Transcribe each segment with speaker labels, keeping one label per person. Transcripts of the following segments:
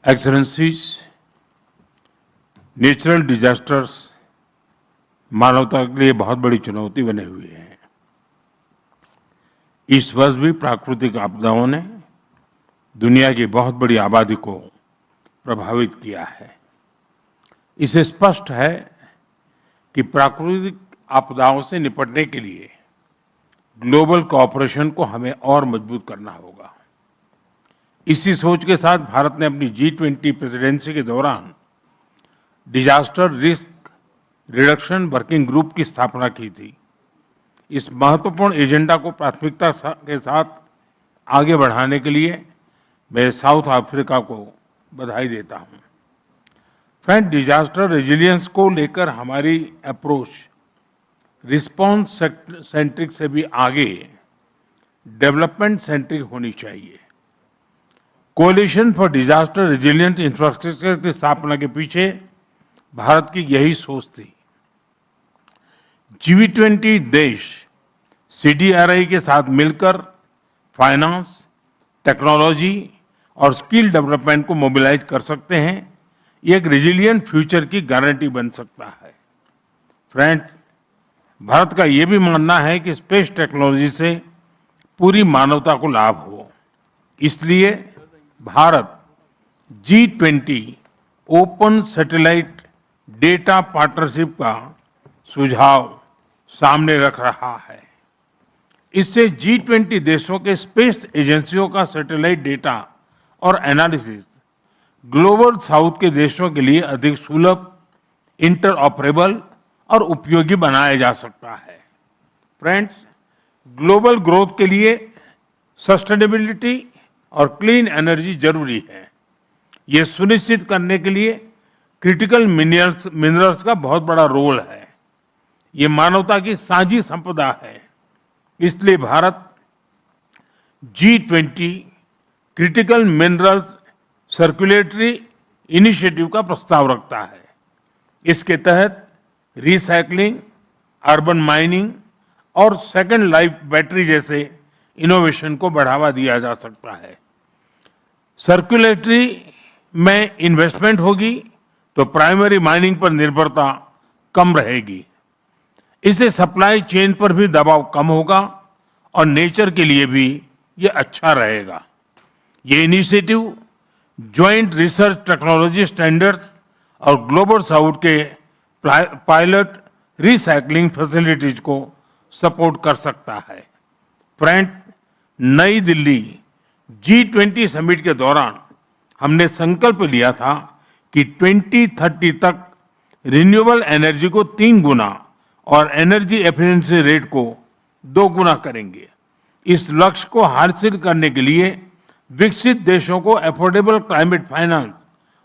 Speaker 1: Excellencies, natural disasters मानवता के लिए बहुत बड़ी चुनौती बने हुए हैं। इस वर्ष भी प्राकृतिक आपदाओं ने दुनिया की बहुत बड़ी आबादी को प्रभावित किया है। इससे स्पष्ट है कि प्राकृतिक आपदाओं से निपटने के लिए ग्लोबल कोऑपरेशन को हमें और मजबूत करना होगा। इसी सोच के साथ भारत ने अपनी G20 प्रेसिडेंसी के दौरान disaster risk reduction working group की स्थापना की थी। इस महत्वपूर्ण एजेंडा को प्राथमिकता के साथ आगे बढ़ाने के लिए मैं साउथ अफ्रीका को बधाई देता हूं। फ्रेंड, डिजास्टर रेजिलियंस को लेकर हमारी अप्रोच रिस्पॉन्स सेंट्रिक से भी आगे डेवलपमेंट सेंट्रिक होनी चाहिए। Coalition for disaster resilient infrastructure की स्थापना के पीछे भारत की यही सोच थी। G20 देश CDRI के साथ मिलकर फाइनेंस, टेक्नोलॉजी और स्किल डेवलपमेंट को मोबिलाइज कर सकते हैं। ये एक रेजिलिएंट फ्यूचर की गारंटी बन सकता है। फ्रेंड्स, भारत का ये भी मानना है कि स्पेस टेक्नोलॉजी से पूरी मानवता को लाभ हो। इसलिए Bharat G20 open satellite data partnership का सुझाव सामने रख रहा है। इससे G20 देशों के स्पेस एजेंसियों का सैटेलाइट डेटा और एनालिसिस ग्लोबल साउथ के देशों के लिए अधिक सुलभ, इंटरऑपरेबल और उपयोगी बनाया जा सकता है। फ्रेंड्स, ग्लोबल ग्रोथ के लिए सस्टेनेबिलिटी और क्लीन एनर्जी जरूरी है। ये सुनिश्चित करने के लिए क्रिटिकल मिनरल्स का बहुत बड़ा रोल है। ये मानवता की साझी संपदा है। इसलिए Bharat G20 critical minerals circulatory initiative का प्रस्ताव रखता है। इसके तहत रिसाइकलिंग, अर्बन माइनिंग और सेकेंड लाइफ बैटरी जैसे इनोवेशन को बढ़ावा दिया जा सकता है। सर्कुलेटरी में इन्वेस्टमेंट होगी तो प्राइमरी माइनिंग पर निर्भरता कम रहेगी। इससे सप्लाई चेन पर भी दबाव कम होगा और नेचर के लिए भी ये अच्छा रहेगा। ये initiative joint research technology standards और ग्लोबल साउथ के पायलट रिसाइकलिंग फैसिलिटीज को सपोर्ट कर सकता है। फ्रेंड्स, नई दिल्ली G20 समिट के दौरान हमने संकल्प लिया था कि 2030 तक रिन्यूएबल एनर्जी को 3 गुना और एनर्जी एफिशिएंसी रेट को 2 गुना करेंगे। इस लक्ष्य को हासिल करने के लिए विकसित देशों को अफोर्डेबल क्लाइमेट फाइनेंस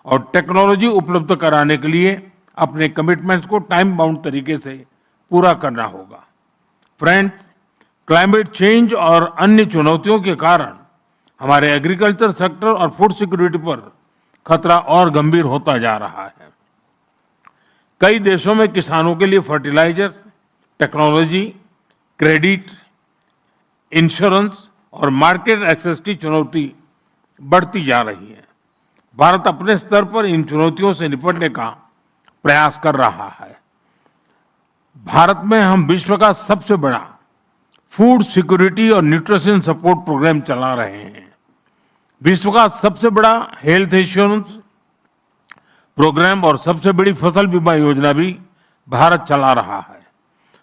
Speaker 1: और टेक्नोलॉजी उपलब्ध कराने के लिए अपने कमिटमेंट्स को टाइम बाउंड तरीके से पूरा करना होगा। फ्रेंड्स, क्लाइमेट चेंज और अन्य चुनौतियों के कारण हमारे एग्रीकल्चर सेक्टर और फूड सिक्योरिटी पर खतरा और गंभीर होता जा रहा है। कई देशों में किसानों के लिए फर्टिलाइजर्स, टेक्नोलॉजी, क्रेडिट, इंश्योरेंस और मार्केट एक्सेस की चुनौती बढ़ती जा रही है। भारत अपने स्तर पर इन चुनौतियों से निपटने का प्रयास कर रहा है। भारत में हम विश्व का सबसे बड़ा फूड सिक्योरिटी और न्यूट्रिशन सपोर्ट प्रोग्राम चला रहे हैं। विश्व का सबसे बड़ा हेल्थ इंश्योरेंस प्रोग्राम और सबसे बड़ी फसल बीमा योजना भी भारत चला रहा है।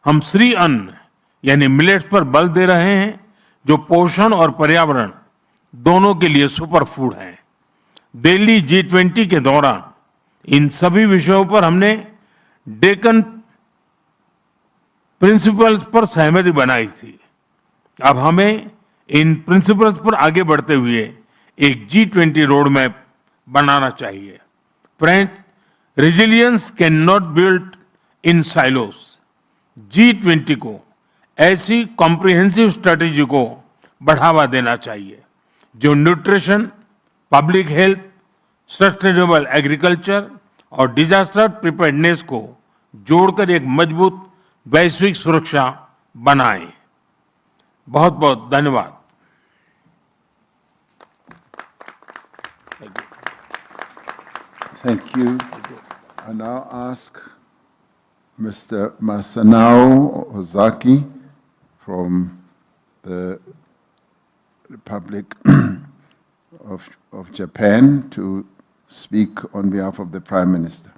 Speaker 1: हम श्री अन्न यानी मिलेट्स पर बल दे रहे हैं, जो पोषण और पर्यावरण दोनों के लिए सुपर फूड है। दिल्ली G20 के दौरान इन सभी विषयों पर हमने डेक्कन प्रिंसिपल्स पर सहमति बनाई थी। अब हमें इन प्रिंसिपल्स पर आगे बढ़ते हुए एक G20 रोड मैप बनाना चाहिए। Friends, resilience can not build in silos. G20 को ऐसी कॉम्प्रिहेंसिव स्ट्रेटेजी को बढ़ावा देना चाहिए जो nutrition, public health, sustainable agriculture और डिजास्टर प्रिपेयर्डनेस को जोड़कर एक मजबूत वैश्विक सुरक्षा बनाए। बहुत बहुत धन्यवाद।
Speaker 2: Thank you. I now ask Mr. Masanao Ozaki from the Republic of Japan to speak on behalf of the Prime Minister.